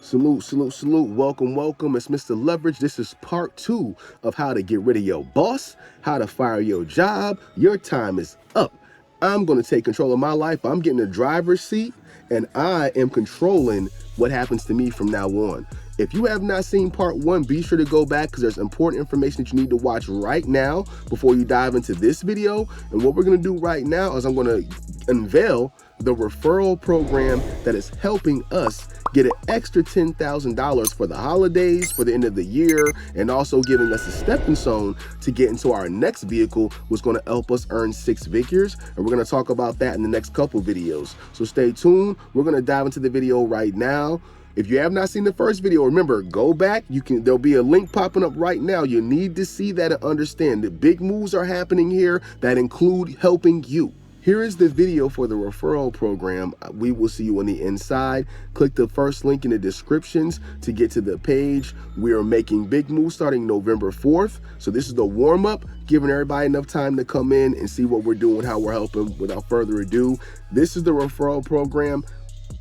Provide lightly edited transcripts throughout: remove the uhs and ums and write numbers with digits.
Salute, salute, salute. Welcome, welcome. It's Mr. Leverage. This is part 2 of how to get rid of your boss, how to fire your job. Your time is up. I'm going to take control of my life. I'm getting the driver's seat, and I am controlling what happens to me from now on. If you have not seen part 1, be sure to go back because there's important information that you need to watch right now before you dive into this video. And what we're going to do right now is I'm going to unveil the referral program that is helping us get an extra $10,000 for the holidays, for the end of the year, and also giving us a stepping stone to get into our next vehicle, was going to help us earn 6 figures. And we're going to talk about that in the next couple videos. So stay tuned. We're going to dive into the video right now. If you have not seen the first video, remember, go back. There'll be a link popping up right now. You need to see that and understand that big moves are happening here that include helping you. Here is the video for the referral program. We will see you on the inside. Click the first link in the descriptions to get to the page. We are making big moves starting November 4th. So this is the warm up, giving everybody enough time to come in and see what we're doing, how we're helping. Without further ado, this is the referral program.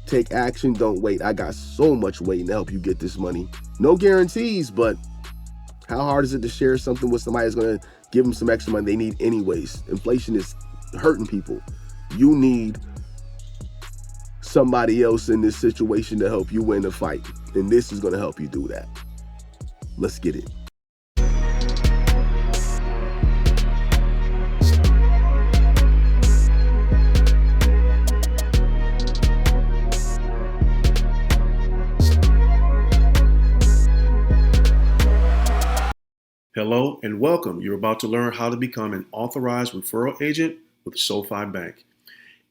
Take action, don't wait. I got so much waiting to help you get this money. No guarantees, but how hard is it to share something with somebody that's going to give them some extra money they need anyways? Inflation is hurting people. You need somebody else in this situation to help you win the fight, and this is going to help you do that. Let's get it. Hello and welcome. You're about to learn how to become an authorized referral agent with SoFi Bank.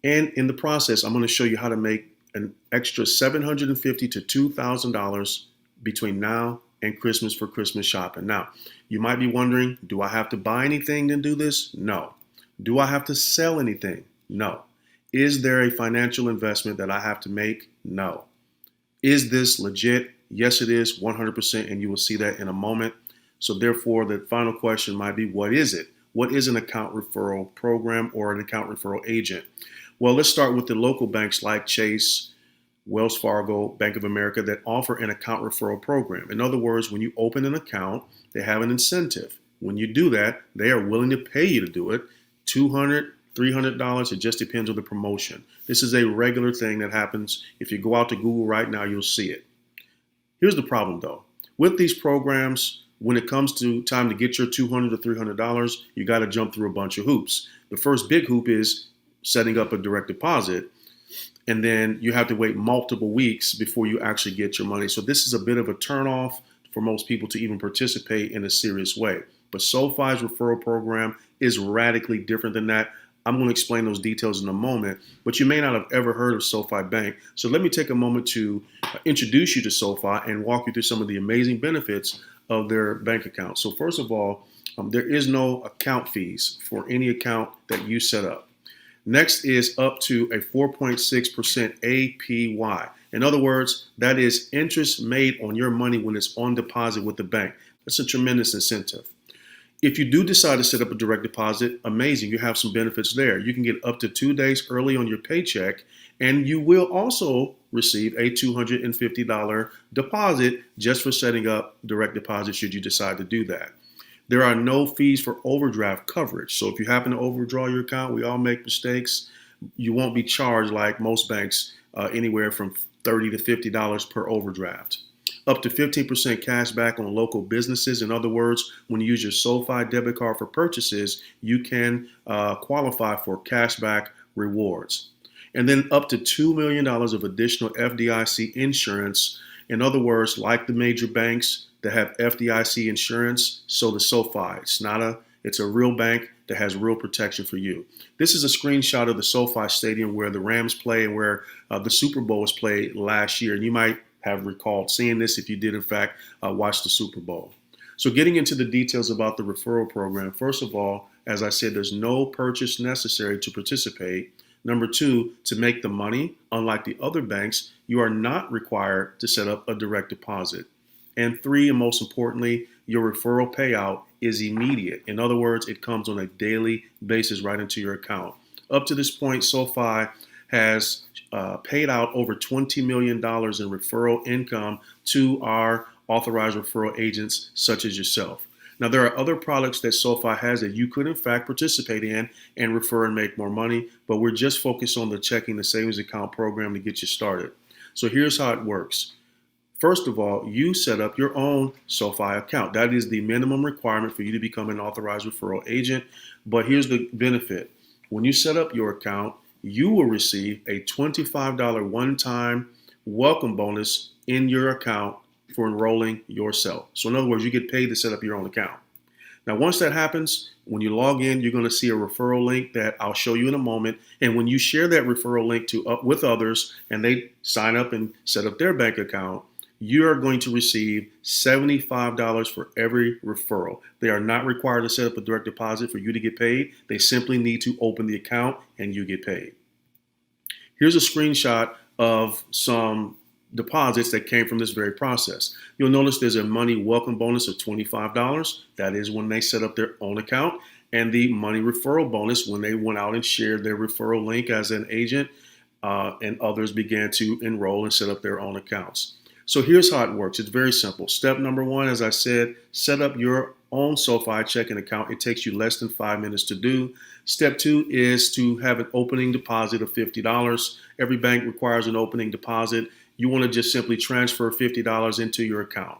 And in the process, I'm going to show you how to make an extra $750 to $2,000 between now and Christmas for Christmas shopping. Now, you might be wondering, do I have to buy anything to do this? No. Do I have to sell anything? No. Is there a financial investment that I have to make? No. Is this legit? Yes, it is 100%, and you will see that in a moment. So therefore, the final question might be, what is it? What is an account referral program or an account referral agent? Well, let's start with the local banks like Chase, Wells Fargo, Bank of America that offer an account referral program. In other words, when you open an account, they have an incentive. When you do that, they are willing to pay you to do it. $200, $300, it just depends on the promotion. This is a regular thing that happens. If you go out to Google right now, you'll see it. Here's the problem though. With these programs, when it comes to time to get your $200 or $300, you got to jump through a bunch of hoops. The first big hoop is setting up a direct deposit, and then you have to wait multiple weeks before you actually get your money. So this is a bit of a turnoff for most people to even participate in a serious way. But SoFi's referral program is radically different than that. I'm going to explain those details in a moment, but you may not have ever heard of SoFi Bank. So let me take a moment to introduce you to SoFi and walk you through some of the amazing benefits of their bank account. So first of all, there is no account fees for any account that you set up. Next is up to a 4.6% APY. In other words, that is interest made on your money when it's on deposit with the bank. That's a tremendous incentive. If you do decide to set up a direct deposit, amazing, you have some benefits there. You can get up to 2 days early on your paycheck, and you will also receive a $250 deposit just for setting up direct deposit should you decide to do that. There are no fees for overdraft coverage. So if you happen to overdraw your account, we all make mistakes, you won't be charged like most banks anywhere from $30 to $50 per overdraft. Up to 15% cash back on local businesses. In other words, when you use your SoFi debit card for purchases, you can qualify for cash back rewards. And then up to $2 million of additional FDIC insurance. In other words, like the major banks that have FDIC insurance, so the SoFi, it's a real bank that has real protection for you. This is a screenshot of the SoFi Stadium where the Rams play and where the Super Bowl was played last year. And you might have recalled seeing this if you did in fact watch the Super Bowl. So getting into the details about the referral program, first of all, as I said, there's no purchase necessary to participate. Number two, to make the money, unlike the other banks, you are not required to set up a direct deposit. And three, and most importantly, your referral payout is immediate. In other words, it comes on a daily basis right into your account. Up to this point, SoFi has paid out over $20 million in referral income to our authorized referral agents such as yourself. Now, there are other products that SoFi has that you could, in fact, participate in and refer and make more money, but we're just focused on the checking the savings account program to get you started. So here's how it works. First of all, you set up your own SoFi account. That is the minimum requirement for you to become an authorized referral agent. But here's the benefit. When you set up your account, you will receive a $25 one-time welcome bonus in your account for enrolling yourself. So in other words, you get paid to set up your own account. Now, once that happens, when you log in, you're going to see a referral link that I'll show you in a moment. And when you share that referral link with others and they sign up and set up their bank account, you are going to receive $75 for every referral. They are not required to set up a direct deposit for you to get paid. They simply need to open the account and you get paid. Here's a screenshot of some deposits that came from this very process. You'll notice there's a money welcome bonus of $25. That is when they set up their own account, and the money referral bonus when they went out and shared their referral link as an agent, and others began to enroll and set up their own accounts. So here's how it works. It's very simple. Step number one, as I said, set up your own SoFi checking account. It takes you less than 5 minutes to do. Step two is to have an opening deposit of $50. Every bank requires an opening deposit. You want to just simply transfer $50 into your account.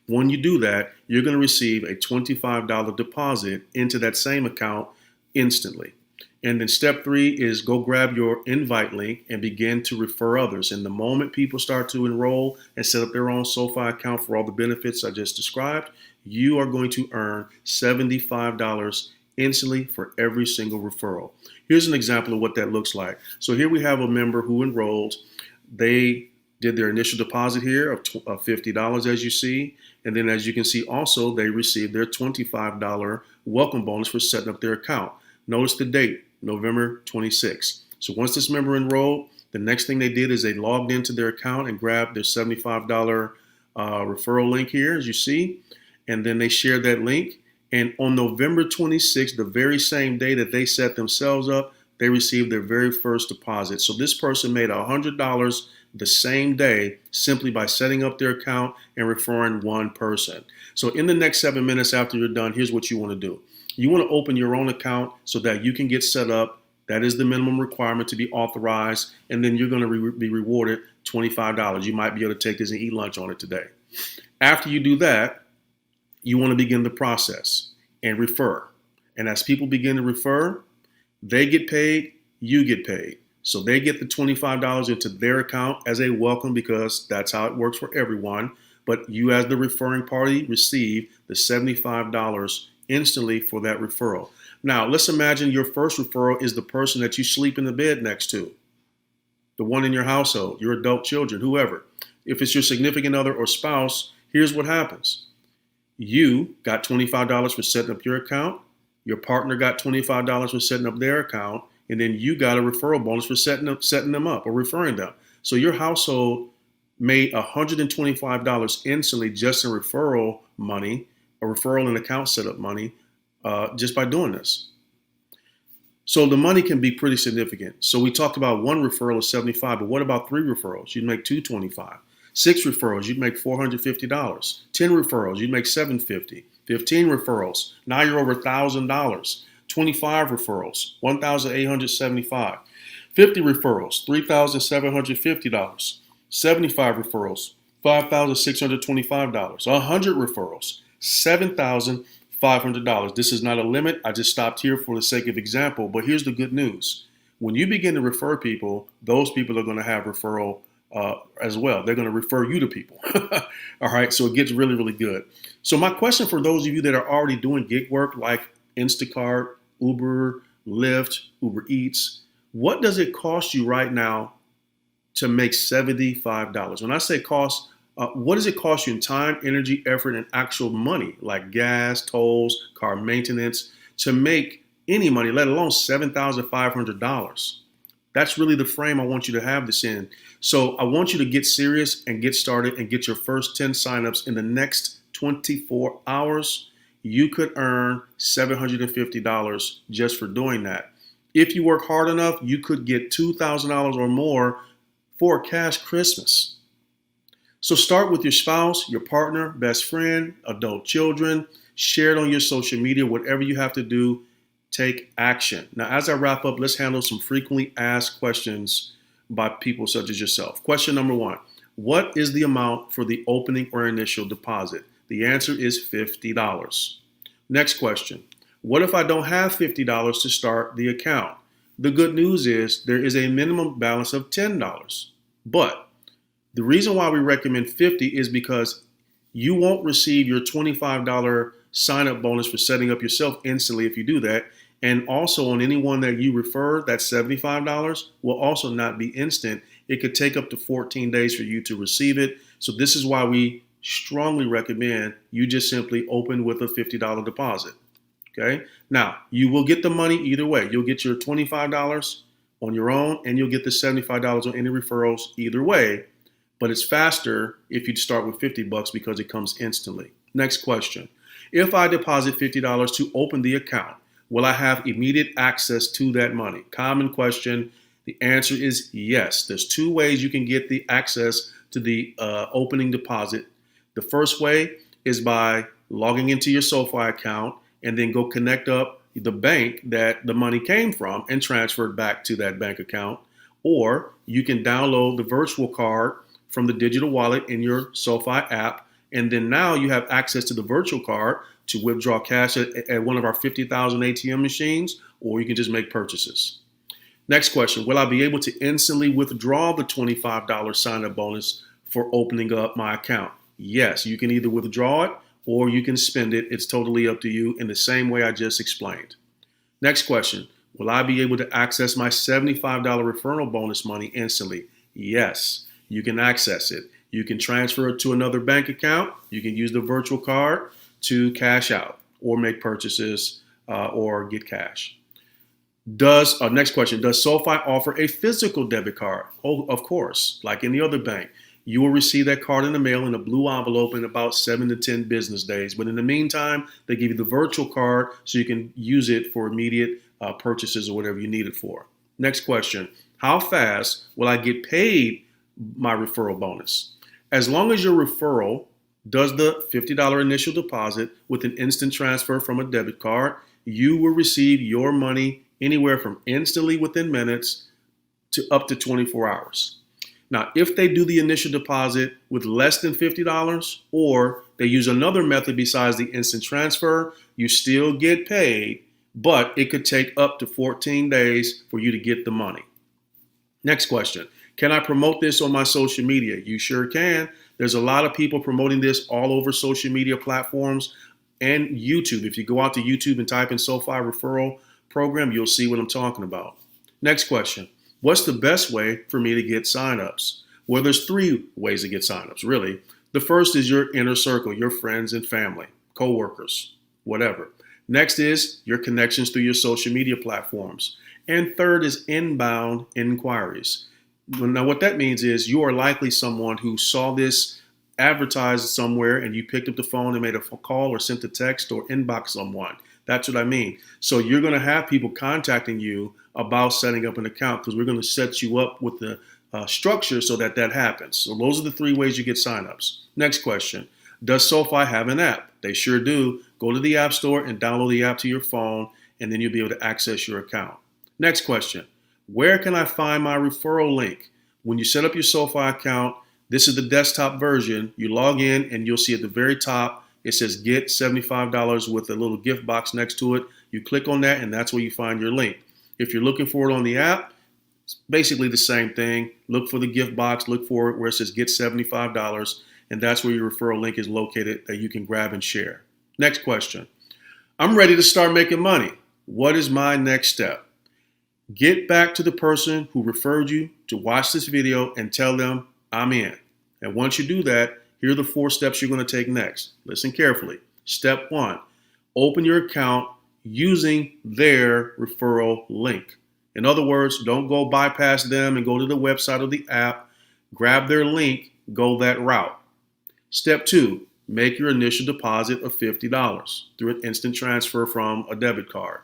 When you do that, you're going to receive a $25 deposit into that same account instantly. And then step three is go grab your invite link and begin to refer others. And the moment people start to enroll and set up their own SoFi account for all the benefits I just described, you are going to earn $75 instantly for every single referral. Here's an example of what that looks like. So here we have a member who enrolled. They did their initial deposit here of $50, as you see. And then as you can see also, they received their $25 welcome bonus for setting up their account. Notice the date, November 26th. So once this member enrolled, the next thing they did is they logged into their account and grabbed their $75 referral link here, as you see. And then they shared that link. And on November 26th, the very same day that they set themselves up, they received their very first deposit. So this person made $100 the same day simply by setting up their account and referring one person. So in the next 7 minutes after you're done, here's what you want to do. You want to open your own account so that you can get set up. That is the minimum requirement to be authorized. And then you're going to be rewarded $25. You might be able to take this and eat lunch on it today. After you do that, you want to begin the process and refer. And as people begin to refer, they get paid, you get paid. So they get the $25 into their account as a welcome because that's how it works for everyone. But you as the referring party receive the $75 instantly for that referral. Now, let's imagine your first referral is the person that you sleep in the bed next to, the one in your household, your adult children, whoever. If it's your significant other or spouse, here's what happens. You got $25 for setting up your account. Your partner got $25 for setting up their account. And then you got a referral bonus for setting them up or referring them. So your household made $125 instantly just in referral money, a referral and account setup money, just by doing this. So the money can be pretty significant. So we talked about one referral of $75, but what about 3 referrals? You'd make $225. 6 referrals, you'd make $450. 10 referrals, you'd make $750. 15 referrals, now you're over $1,000. 25 referrals, $1,875. 50 referrals, $3,750. 75 referrals, $5,625. 100 referrals, $7,500. This is not a limit. I just stopped here for the sake of example, but here's the good news. When you begin to refer people, those people are going to have referral as well. They're going to refer you to people. All right, so it gets really, really good. So my question for those of you that are already doing gig work like Instacart, Uber, Lyft, Uber Eats, what does it cost you right now to make $75? When I say cost, what does it cost you in time, energy, effort, and actual money, like gas, tolls, car maintenance, to make any money, let alone $7,500? That's really the frame I want you to have this in. So I want you to get serious and get started and get your first 10 signups in the next 24 hours. You could earn $750 just for doing that. If you work hard enough, you could get $2,000 or more for a cash Christmas. So start with your spouse, your partner, best friend, adult children. Share it on your social media, whatever you have to do, take action. Now, as I wrap up, let's handle some frequently asked questions by people such as yourself. Question number 1, what is the amount for the opening or initial deposit? The answer is $50. Next question, what if I don't have $50 to start the account? The good news is there is a minimum balance of $10, but the reason why we recommend 50 is because you won't receive your $25 sign-up bonus for setting up yourself instantly if you do that. And also on anyone that you refer, that $75 will also not be instant. It could take up to 14 days for you to receive it. So this is why we strongly recommend you just simply open with a $50 deposit. Okay. Now, you will get the money either way. You'll get your $25 on your own and you'll get the $75 on any referrals either way. But it's faster if you start with $50 because it comes instantly. Next question. If I deposit $50 to open the account, will I have immediate access to that money? Common question. The answer is yes. There's 2 ways you can get the access to the opening deposit. The first way is by logging into your SoFi account and then go connect up the bank that the money came from and transfer it back to that bank account. Or you can download the virtual card from the digital wallet in your SoFi app. And then now you have access to the virtual card to withdraw cash at one of our 50,000 ATM machines, or you can just make purchases. Next question, will I be able to instantly withdraw the $25 sign-up bonus for opening up my account? Yes, you can either withdraw it or you can spend it. It's totally up to you in the same way I just explained. Next question, will I be able to access my $75 referral bonus money instantly? Yes. You can access it. You can transfer it to another bank account. You can use the virtual card to cash out or make purchases or get cash. Next question, does SoFi offer a physical debit card? Oh, of course, like any other bank. You will receive that card in the mail in a blue envelope in about 7 to 10 business days. But in the meantime, they give you the virtual card so you can use it for immediate purchases or whatever you need it for. Next question, how fast will I get paid my referral bonus? As long as your referral does the $50 initial deposit with an instant transfer from a debit card, you will receive your money anywhere from instantly within minutes to up to 24 hours. Now, if they do the initial deposit with less than $50 or they use another method besides the instant transfer, you still get paid, but it could take up to 14 days for you to get the money. Next question. Can I promote this on my social media? You sure can. There's a lot of people promoting this all over social media platforms and YouTube. If you go out to YouTube and type in SoFi referral program, you'll see what I'm talking about. Next question. What's the best way for me to get signups? Well, there's 3 ways to get signups, really. The first is your inner circle, your friends and family, coworkers, whatever. Next is your connections through your social media platforms. And third is inbound inquiries. Now, what that means is you are likely someone who saw this advertised somewhere and you picked up the phone and made a call or sent a text or inbox someone. That's what I mean. So you're going to have people contacting you about setting up an account because we're going to set you up with the structure so that happens. So those are the 3 ways you get signups. Next question. Does SoFi have an app? They sure do. Go to the App Store and download the app to your phone, and then you'll be able to access your account. Next question. Where can I find my referral link? When you set up your SoFi account, this is the desktop version. You log in and you'll see at the very top, it says get $75 with a little gift box next to it. You click on that and that's where you find your link. If you're looking for it on the app, it's basically the same thing. Look for the gift box, look for it where it says get $75, and that's where your referral link is located that you can grab and share. Next question. I'm ready to start making money. What is my next step? Get back to the person who referred you to watch this video and tell them I'm in. And once you do that, here are the 4 steps you're going to take next. Listen carefully. Step 1, open your account using their referral link. In other words, don't go bypass them and go to the website or the app. Grab their link, go that route. Step 2, make your initial deposit of $50 through an instant transfer from a debit card.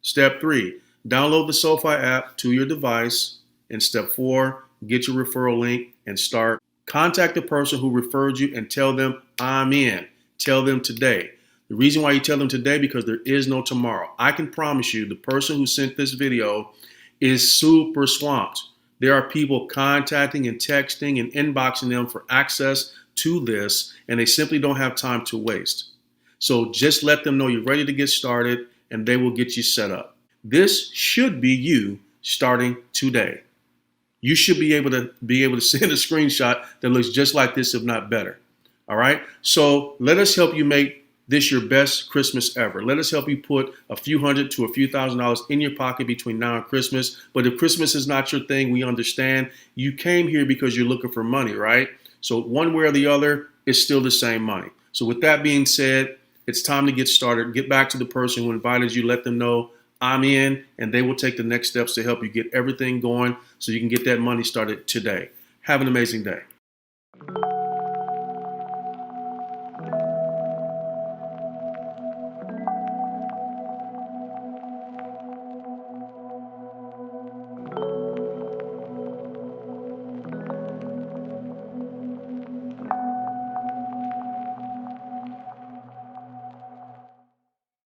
Step 3, download the SoFi app to your device. And step 4, get your referral link and start. Contact the person who referred you and tell them, I'm in. Tell them today. The reason why you tell them today, because there is no tomorrow. I can promise you the person who sent this video is super swamped. There are people contacting and texting and inboxing them for access to this, and they simply don't have time to waste. So just let them know you're ready to get started, and they will get you set up. This should be you starting today. You should be able to send a screenshot that looks just like this, if not better. All right. So let us help you make this your best Christmas ever. Let us help you put a few $100 to a few $1,000s in your pocket between now and Christmas. But if Christmas is not your thing, we understand. You came here because you're looking for money, right? So one way or the other, it's still the same money. So with that being said, it's time to get started. Get back to the person who invited you. Let them know I'm in, and they will take the next steps to help you get everything going so you can get that money started today. Have an amazing day.